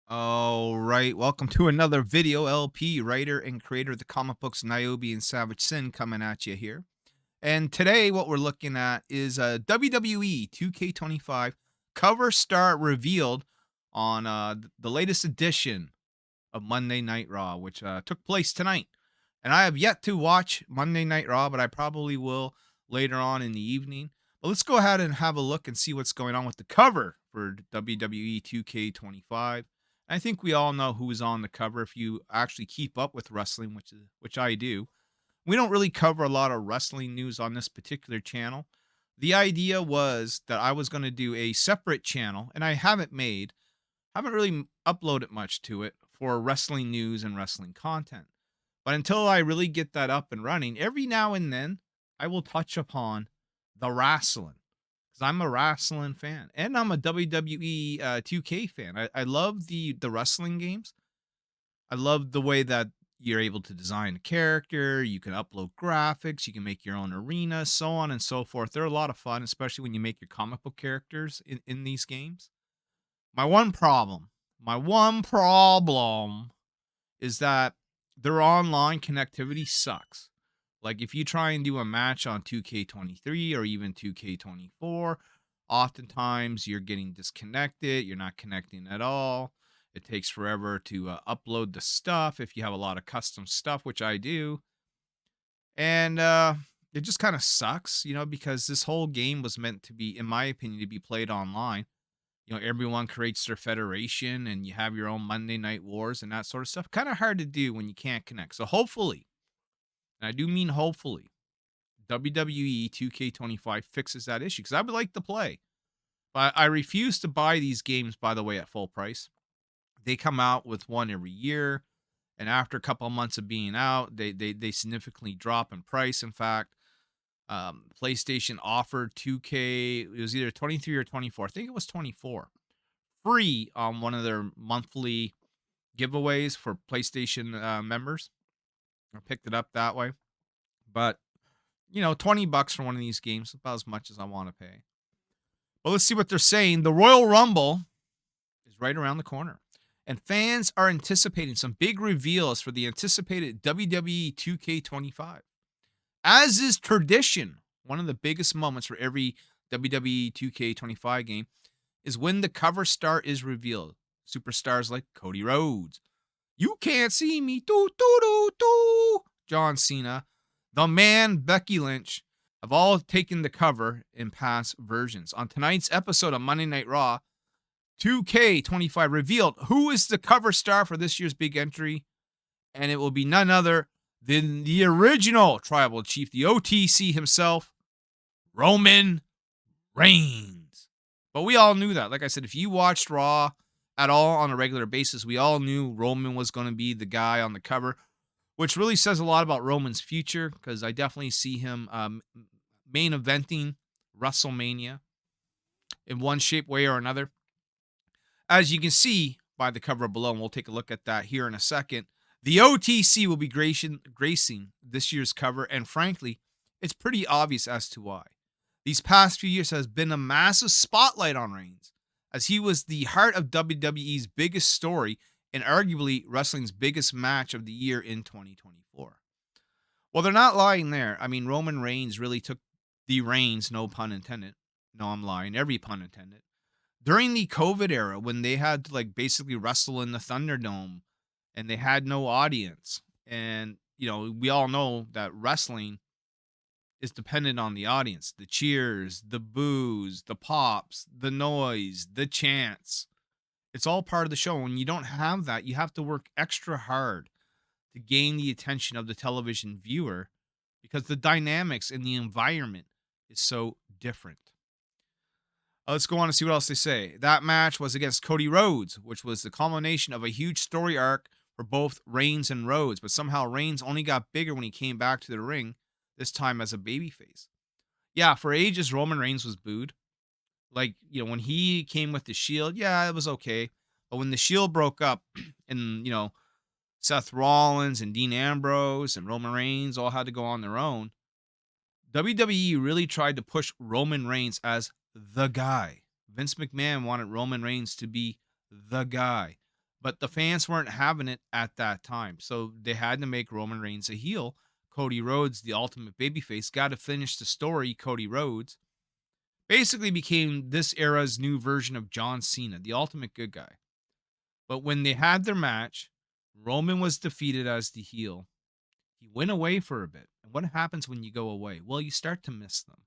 All right, welcome to another video. LP, writer and creator of the comic books Nyobi and Savage Sin, coming at you here. And today, what we're looking at is a WWE 2K25 cover star revealed on the latest edition of Monday Night Raw, which took place tonight. And I have yet to watch Monday Night Raw, but I probably will later on in the evening. But let's go ahead and have a look and see what's going on with the cover for WWE 2K25. I think we all know who is on the cover if you actually keep up with wrestling, which I do. We don't really cover a lot of wrestling news on this particular channel. The idea was that I was going to do a separate channel, and I haven't really uploaded much to it for wrestling news and wrestling content. But until I really get that up and running, every now and then I will touch upon the wrestling because I'm a wrestling fan and I'm a WWE 2K fan. I love the wrestling games. I love the way that you're able to design a character, you can upload graphics, you can make your own arena, so on and so forth. They're a lot of fun, especially when you make your comic book characters in these games. My one problem is that their online connectivity sucks. Like if you try and do a match on 2K23 or even 2K24, oftentimes you're getting disconnected, you're not connecting at all. It takes forever to upload the stuff if you have a lot of custom stuff, which I do. And it just kind of sucks, because this whole game was meant to be, in my opinion, to be played online. Everyone creates their federation and you have your own Monday Night Wars and that sort of stuff. Kind of hard to do when you can't connect. So hopefully, and I do mean hopefully, WWE 2K25 fixes that issue because I would like to play. But I refuse to buy these games, by the way, at full price. They come out with one every year. And after a couple of months of being out, they significantly drop in price. In fact, PlayStation offered 2K, it was either 23 or 24. I think it was 24. Free on one of their monthly giveaways for PlayStation members. I picked it up that way. But, $20 for one of these games, about as much as I want to pay. Well, let's see what they're saying. The Royal Rumble is right around the corner. And fans are anticipating some big reveals for the anticipated WWE 2K25. As is tradition, one of the biggest moments for every WWE 2K25 game is when the cover star is revealed. Superstars like Cody Rhodes, You Can't See Me, doo doo doo doo, John Cena, the man Becky Lynch have all taken the cover in past versions. On tonight's episode of Monday Night Raw, 2K25 revealed who is the cover star for this year's big entry, and it will be none other than the original tribal chief, the OTC himself, Roman Reigns. But we all knew that. Like I said, if you watched Raw at all on a regular basis, we all knew Roman was going to be the guy on the cover, which really says a lot about Roman's future because I definitely see him main eventing WrestleMania in one shape, way or another. As you can see by the cover below, and we'll take a look at that here in a second, the OTC will be gracing this year's cover, and frankly, it's pretty obvious as to why. These past few years has been a massive spotlight on Reigns, as he was the heart of WWE's biggest story and arguably wrestling's biggest match of the year in 2024. Well, they're not lying there. I mean, Roman Reigns really took the reins, no pun intended. No, I'm lying, every pun intended. During the COVID era, when they had to basically wrestle in the Thunderdome and they had no audience. And, we all know that wrestling is dependent on the audience, the cheers, the boos, the pops, the noise, the chants. It's all part of the show. When you don't have that, you have to work extra hard to gain the attention of the television viewer because the dynamics and the environment is so different. Let's go on and see what else they say. That match was against Cody Rhodes, which was the culmination of a huge story arc for both Reigns and Rhodes, but somehow Reigns only got bigger when he came back to the ring, this time as a babyface. Yeah, for ages, Roman Reigns was booed. When he came with the Shield, yeah, it was okay. But when the Shield broke up and, Seth Rollins and Dean Ambrose and Roman Reigns all had to go on their own, WWE really tried to push Roman Reigns as the guy. Vince McMahon wanted Roman Reigns to be the guy. but the fans weren't having it at that time. So they had to make Roman Reigns a heel. Cody Rhodes, the ultimate babyface, got to finish the story. Cody Rhodes basically became this era's new version of John Cena, the ultimate good guy. But when they had their match, Roman was defeated as the heel. He went away for a bit. And what happens when you go away? Well, you start to miss them.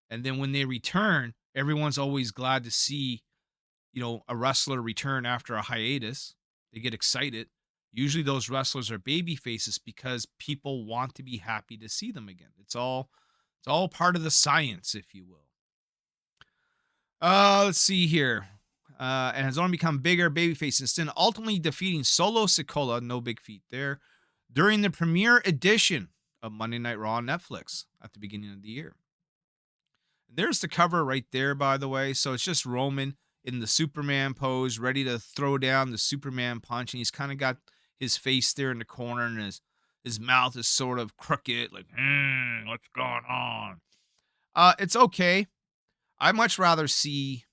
And then when they return, everyone's always glad to see, a wrestler return after a hiatus. They get excited. Usually those wrestlers are baby faces because people want to be happy to see them again. It's all part of the science, if you will. Let's see here. And has only become bigger babyface instead, ultimately defeating Solo Sikoa, no big feat there, during the premiere edition of Monday Night Raw on Netflix at the beginning of the year. And there's the cover right there, by the way. So it's just Roman in the Superman pose, ready to throw down the Superman punch. And he's kind of got his face there in the corner, and his mouth is sort of crooked, like, what's going on? It's okay. I'd much rather see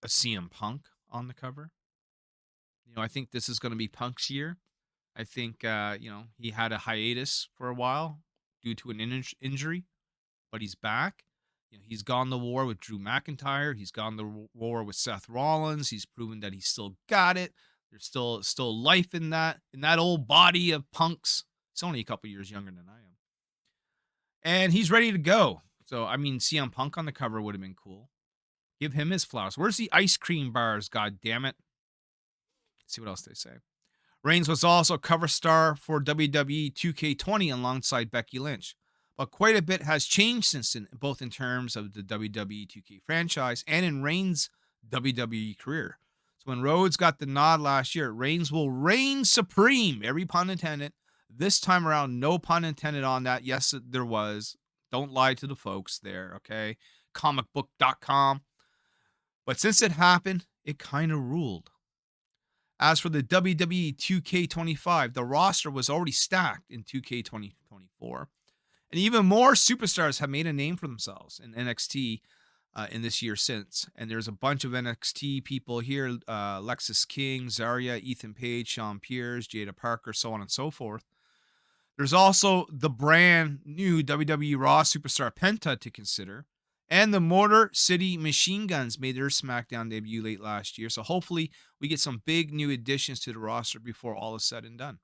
a CM Punk on the cover. I think this is going to be Punk's year. I think, he had a hiatus for a while due to an injury, but he's back. He's gone to war with Drew McIntyre. He's gone to war with Seth Rollins. He's proven that he's still got it. There's still life in that old body of Punk's. He's only a couple years younger than I am. And he's ready to go. So, CM Punk on the cover would have been cool. Give him his flowers. Where's the ice cream bars, god damn it? Let's see what else they say. Reigns was also cover star for WWE 2K20 alongside Becky Lynch. But quite a bit has changed since then, both in terms of the WWE 2K franchise and in Reigns' WWE career. So when Rhodes got the nod last year, Reigns will reign supreme, every pun intended. This time around, no pun intended on that. Yes, there was. Don't lie to the folks there, okay? Comicbook.com. But since it happened, it kind of ruled. As for the WWE 2K25, the roster was already stacked in 2K2024. And even more superstars have made a name for themselves in NXT in this year since. And there's a bunch of NXT people here. Lexis King, Zarya, Ethan Page, Shawn Pierce, Jada Parker, so on and so forth. There's also the brand new WWE Raw superstar Penta to consider. And the Motor City Machine Guns made their SmackDown debut late last year. So hopefully we get some big new additions to the roster before all is said and done.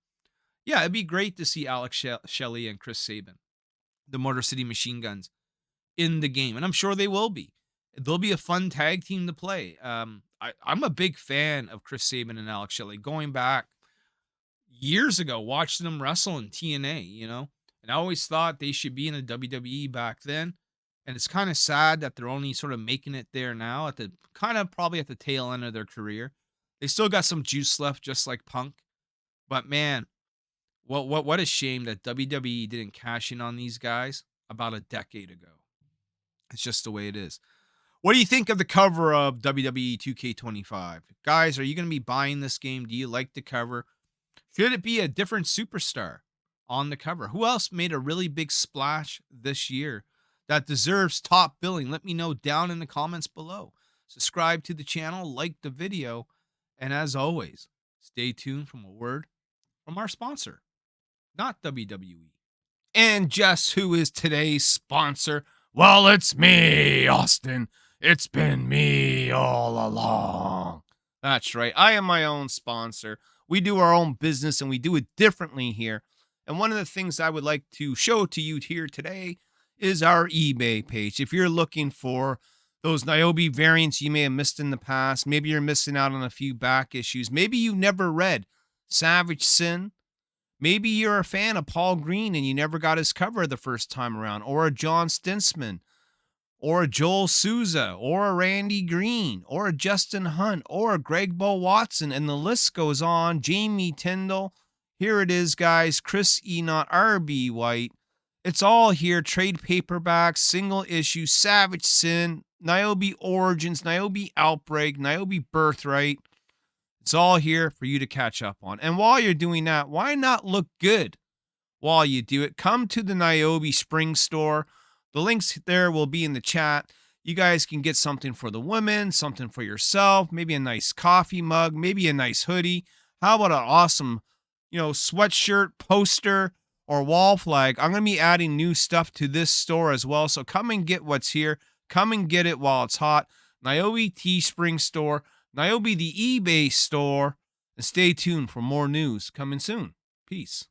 Yeah, it'd be great to see Alex Shelley and Chris Sabin, the Motor City Machine Guns, in the game. And I'm sure they will be. They'll be a fun tag team to play. I'm a big fan of Chris Sabin and Alex Shelley. Going back years ago, watching them wrestle in TNA, And I always thought they should be in the WWE back then. And it's kind of sad that they're only sort of making it there now at the probably at the tail end of their career. They still got some juice left, just like Punk. But man, what a shame that WWE didn't cash in on these guys about a decade ago. It's just the way it is. What do you think of the cover of WWE 2K25? Guys, are you going to be buying this game? Do you like the cover? Should it be a different superstar on the cover? Who else made a really big splash this year that deserves top billing? Let me know down in the comments below. Subscribe to the channel, like the video, and as always, stay tuned for a word from our sponsor, not WWE. And just who is today's sponsor? Well, it's me, Austin. It's been me all along. That's right. I am my own sponsor. We do our own business, and we do it differently here. And one of the things I would like to show to you here today is our eBay page. If you're looking for those NYOBI variants you may have missed in the past, maybe you're missing out on a few back issues, maybe you've never read Savage Sin, maybe you're a fan of Paul Green and you never got his cover the first time around, or a John Stinsman, or a Joel Souza, or a Randy Green, or a Justin Hunt, or a Greg Bo Watson, and the list goes on. Jamie Tyndall. Here it is, guys. Chris Enoch, R.B. White. It's all here. Trade paperbacks, single issue, Savage Sin, NYOBI Origins, NYOBI Outbreak, NYOBI Birthright. It's all here for you to catch up on. And while you're doing that, why not look good while you do it? Come to the NYOBI Spring Store. The links there will be in the chat. You guys can get something for the women, something for yourself, maybe a nice coffee mug, maybe a nice hoodie. How about an awesome, sweatshirt, poster, or wall flag? I'm going to be adding new stuff to this store as well. So come and get what's here. Come and get it while it's hot. NYOBI Teespring store, NYOBI the eBay store, and stay tuned for more news coming soon. Peace.